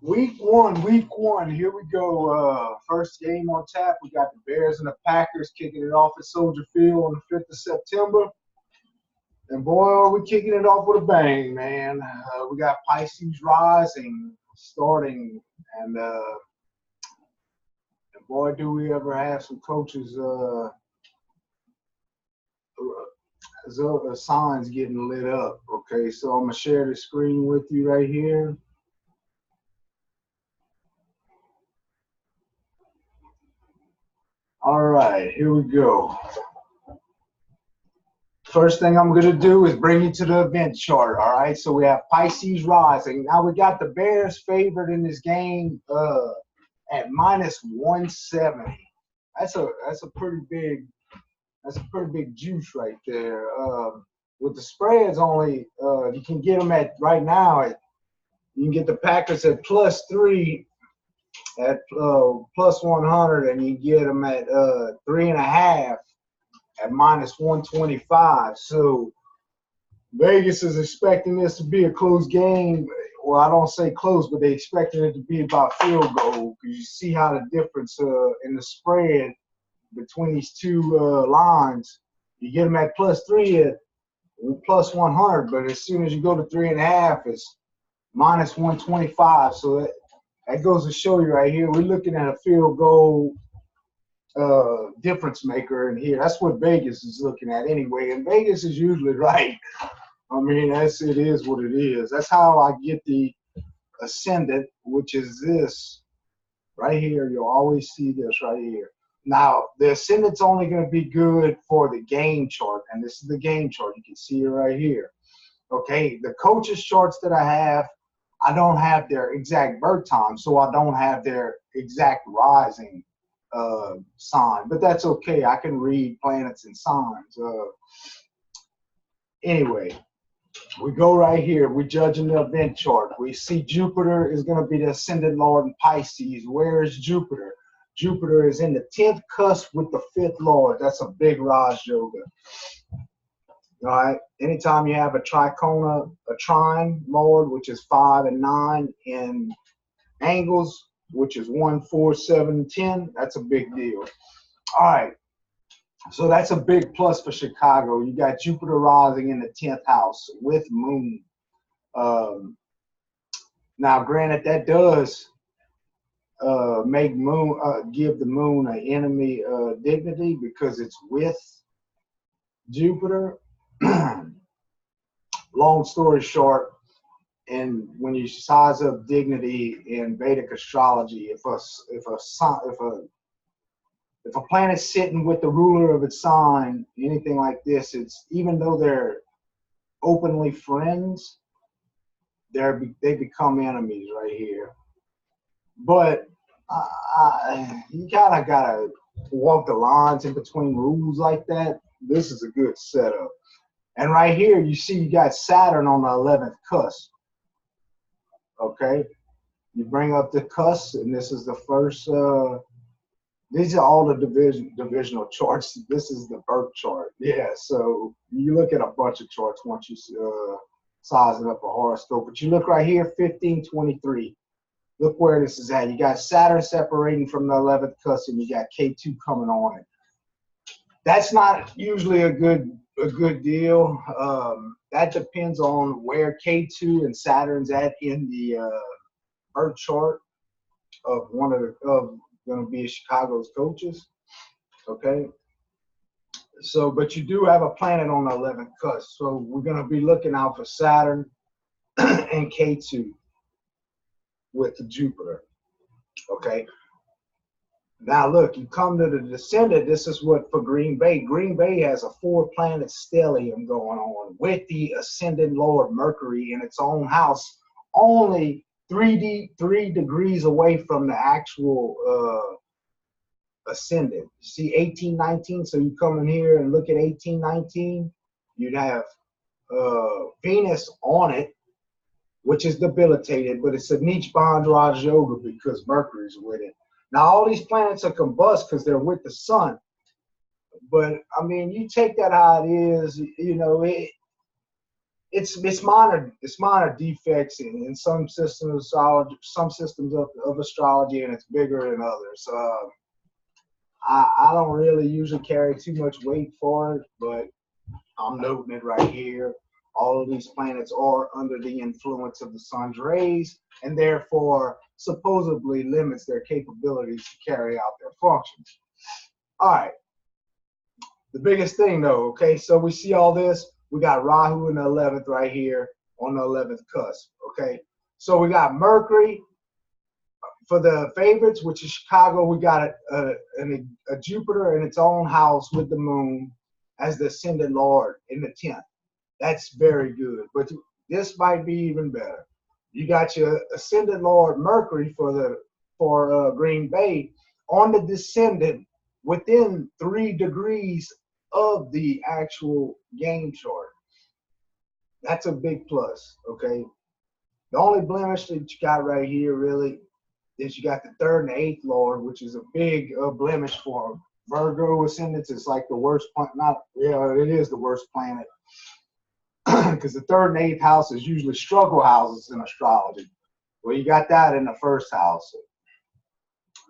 Week one. Here we go. First game on tap. We got the Bears and the Packers kicking it off at Soldier Field on the 5th of September. And boy, are we kicking it off with a bang, man. We got Pisces rising, starting, and boy, do we ever have some coaches signs getting lit up. Okay, so I'm gonna share the screen with you right here. All right, here we go. First thing I'm going to do is bring you to the event chart. All right, so we have Pisces rising. Now we got the Bears favored in this game at minus 170. That's a pretty big juice right there. With the spreads only, you can get them at right now. You can get the Packers at +3 at plus 100, and you get them at 3.5 at minus 125. So Vegas is expecting this to be a close game. Well, I don't say close, but they expecting it to be about field goal, because you see how the difference in the spread between these two lines. You get them at +3 at plus 100, but as soon as you go to 3.5, it's minus 125. So that goes to show you right here, we're looking at a field goal difference maker in here. That's what Vegas is looking at anyway, and Vegas is usually right. I mean, it is what it is. That's how I get the ascendant, which is this right here. You'll always see this right here. Now, the ascendant's only going to be good for the game chart, and this is the game chart. You can see it right here. Okay, the coaches charts that I have, I don't have their exact birth time, so I don't have their exact rising sign, but that's okay. I can read planets and signs. Anyway, we go right here. We're judging the event chart. We see Jupiter is going to be the ascendant lord in Pisces. Where is Jupiter? Jupiter is in the 10th cusp with the 5th lord. That's a big Raj Yoga. All right. Anytime you have a trine lord, which is 5 and 9 in angles, which is 1, 4, 7, 10, that's a big deal. All right. So that's a big plus for Chicago. You got Jupiter rising in the 10th house with Moon. Now, granted, that does make Moon give the Moon an enemy dignity because it's with Jupiter. Long story short, and when you size up dignity in Vedic astrology, if a planet's sitting with the ruler of its sign, anything like this, it's even though they're openly friends, they become enemies right here. But you kind of gotta walk the lines in between rules like that. This is a good setup. And right here, you see you got Saturn on the 11th cusp. Okay, you bring up the cusp, and this is the first. These are all the divisional charts. This is the birth chart. Yeah, so you look at a bunch of charts once you size it up a horoscope. But you look right here, 1523. Look where this is at. You got Saturn separating from the 11th cusp, and you got K2 coming on it. That's not usually a good deal. That depends on where K2 and Saturn's at in the birth chart of one of going to be Chicago's coaches. Okay. So, but you do have a planet on the 11th cusp. So we're going to be looking out for Saturn and K2 with the Jupiter. Okay. Now look, you come to the descendant. This is what for Green Bay. Green Bay has a 4-planet stellium going on with the ascendant Lord Mercury in its own house, only 3 degrees away from the actual ascendant. You see 1819. So you come in here and look at 1819. You'd have Venus on it, which is debilitated, but it's a Nietzsche Bond Raj Yoga because Mercury's with it. Now, all these planets are combust because they're with the sun. But, I mean, you take that how it is, you know, it's minor defects in some systems of astrology, some systems of astrology, and it's bigger than others. I don't really usually carry too much weight for it, but I'm noting it right here. All of these planets are under the influence of the sun's rays, and therefore supposedly limits their capabilities to carry out their functions. All right. The biggest thing though, okay, so we see all this. We got Rahu in the 11th right here on the 11th cusp, okay? So we got Mercury for the favorites, which is Chicago. We got a Jupiter in its own house with the moon as the ascendant lord in the 10th. That's very good, but this might be even better. You got your ascendant lord Mercury for Green Bay on the descendant within 3 degrees of the actual game chart. That's a big plus, okay? The only blemish that you got right here really is you got the 3rd and 8th lord, which is a big blemish for Virgo ascendants. It's like the worst planet. It is the worst planet because the 3rd and 8th house is usually struggle houses in astrology. Well, you got that in the 1st house.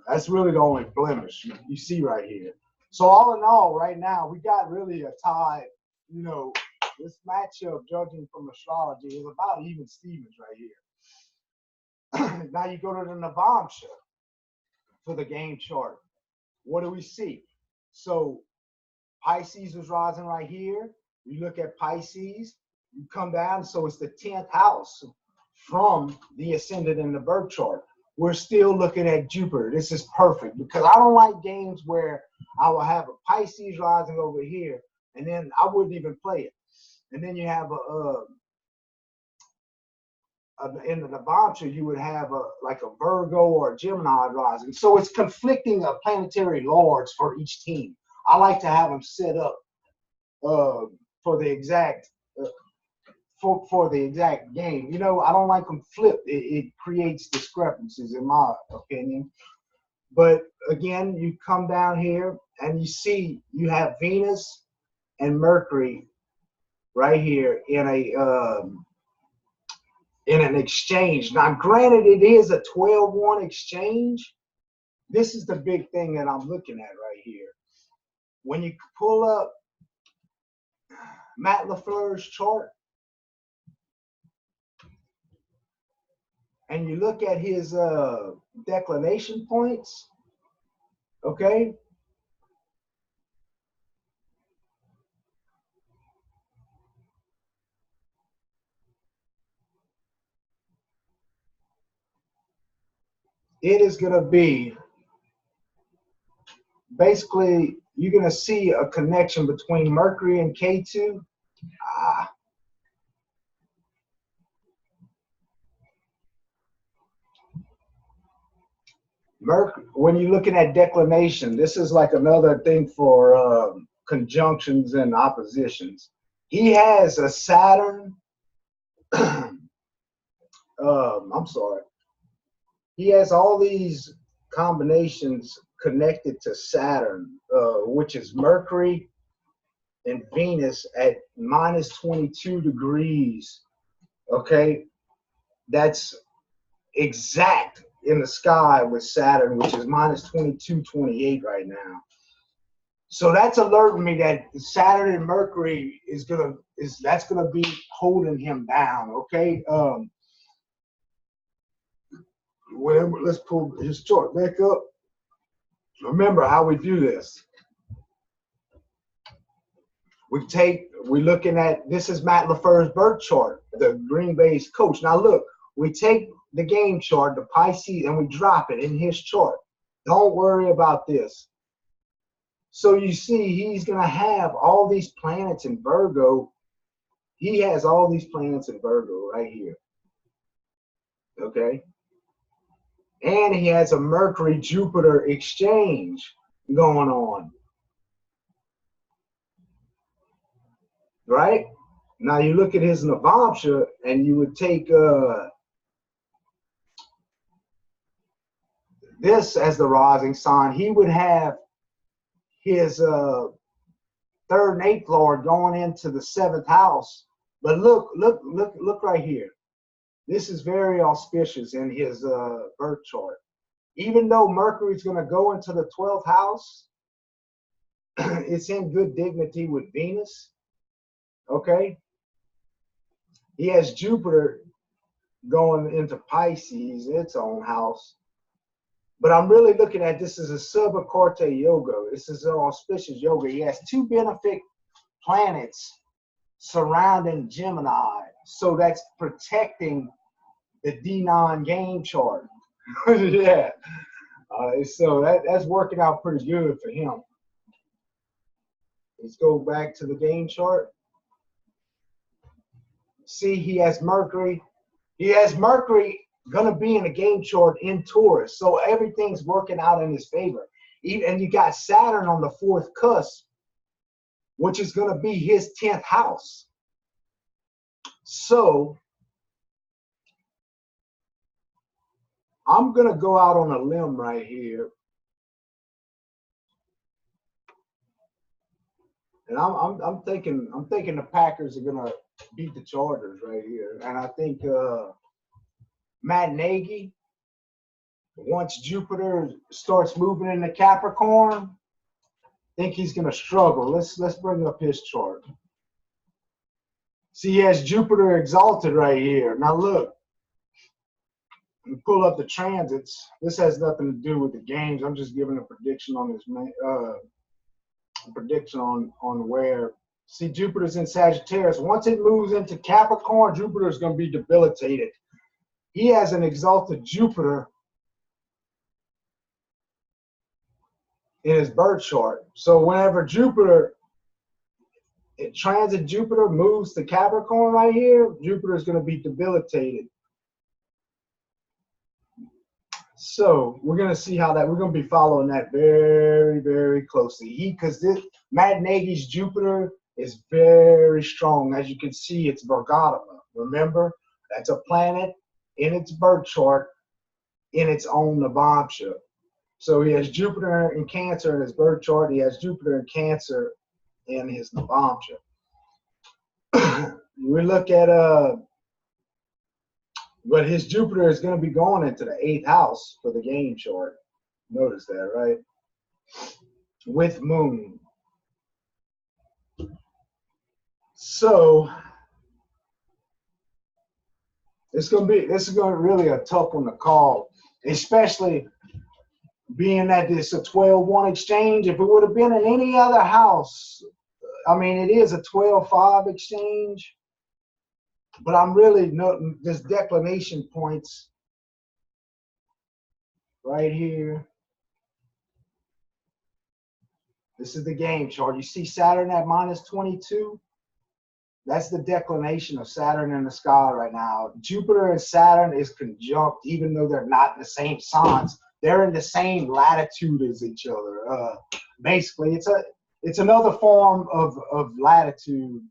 That's really the only blemish you see right here. So all in all, right now, we got really a tie. You know, this matchup, judging from astrology, is about even Stevens right here. Now you go to the Navamsha for the game chart. What do we see? So Pisces is rising right here. You look at Pisces, you come down, so it's the 10th house from the ascendant in the birth chart. We're still looking at Jupiter. This is perfect because I don't like games where I will have a Pisces rising over here and then I wouldn't even play it. And then you have in the Navamsha, you would have like a Virgo or a Gemini rising. So it's conflicting planetary lords for each team. I like to have them set up for the exact for the exact game. You know, I don't like them flipped. It creates discrepancies in my opinion. But again, you come down here and you see you have Venus and Mercury right here in an exchange. Now, granted, it is a 12-1 exchange. This is the big thing that I'm looking at right here. When you pull up Matt LaFleur's chart and you look at his declination points, okay? It is going to be basically, you're going to see a connection between Mercury and K2. Mercury, when you're looking at declination, this is like another thing for conjunctions and oppositions. He has a Saturn. I'm sorry. He has all these combinations connected to Saturn, which is Mercury and Venus at minus 22 degrees. Okay, that's exact in the sky with Saturn, which is minus 22, 28 right now. So that's alerting me that Saturn and Mercury that's gonna be holding him down. Okay. Let's pull his chart back up. Remember how we do this. We're looking at, this is Matt LaFleur's birth chart, the Green Bay's coach. Now look, we take the game chart, the Pisces, and we drop it in his chart. Don't worry about this. So you see, he's going to have all these planets in Virgo. He has all these planets in Virgo right here. Okay? And he has a Mercury-Jupiter exchange going on. Right? Now you look at his Navamsha and you would take this as the rising sign. He would have his 3rd and 8th lord going into the 7th house But look right here. This is very auspicious in his birth chart. Even though Mercury's going to go into the 12th house, it's in good dignity with Venus. Okay. He has Jupiter going into Pisces, its own house. But I'm really looking at this as a Subha Corte yoga. This is an auspicious yoga. He has two benefic planets surrounding Gemini. So that's protecting the D9 game chart. Yeah. So that's working out pretty good for him. Let's go back to the game chart. See, he has Mercury. He has Mercury going to be in the game chart in Taurus. So everything's working out in his favor. And you got Saturn on the 4th cusp, which is going to be his 10th house. So I'm going to go out on a limb right here. And I'm thinking the Packers are going to beat the Chargers right here. And I think Matt Nagy, once Jupiter starts moving into Capricorn, I think he's going to struggle. Let's bring up his chart. See, he has Jupiter exalted right here. Now look, pull up the transits. This has nothing to do with the games. I'm just giving a prediction on his prediction on where. See, Jupiter's in Sagittarius. Once it moves into Capricorn, Jupiter is going to be debilitated. He has an exalted Jupiter in his birth chart. So whenever transit Jupiter moves to Capricorn right here, Jupiter is going to be debilitated. So we're going to see how that, we're going to be following that very, very closely. Because Matt Nagy's Jupiter is very strong. As you can see, it's Vargadama. Remember, that's a planet in its birth chart in its own Navamsha. So he has Jupiter in Cancer in his birth chart. He has Jupiter in Cancer in his Navamsha. We look at but his Jupiter is going to be going into the 8th house for the game chart. Notice that, right? With Moon. So this is going to really a tough one to call, especially being that it's a 12-1 exchange. If it would have been in any other house, I mean, it is a 12-5 exchange, but I'm really noting this declination points right here. This is the game chart. You see Saturn at -22? That's the declination of Saturn in the sky right now. Jupiter and Saturn is conjunct, even though they're not in the same signs. They're in the same latitude as each other. Basically, it's another form of latitude.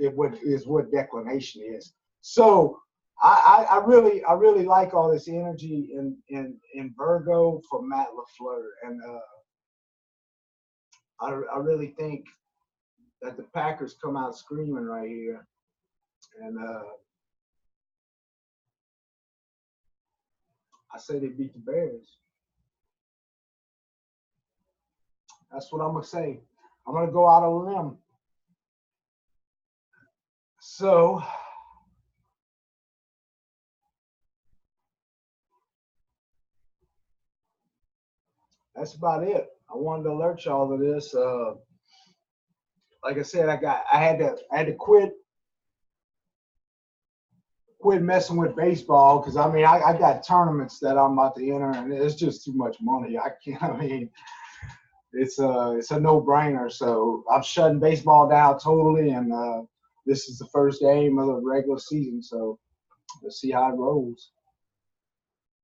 What declination is. So I really like all this energy in Virgo for Matt LaFleur, and I really think that the Packers come out screaming right here, and I say they beat the Bears. That's what I'm gonna say. I'm gonna go out on a limb. So that's about it. I wanted to alert y'all to this. Like I said, I had to quit messing with baseball because I mean I got tournaments that I'm about to enter and it's just too much money. I can't. I mean, it's a no-brainer. So I'm shutting baseball down totally, and this is the first game of the regular season. So let's see how it rolls.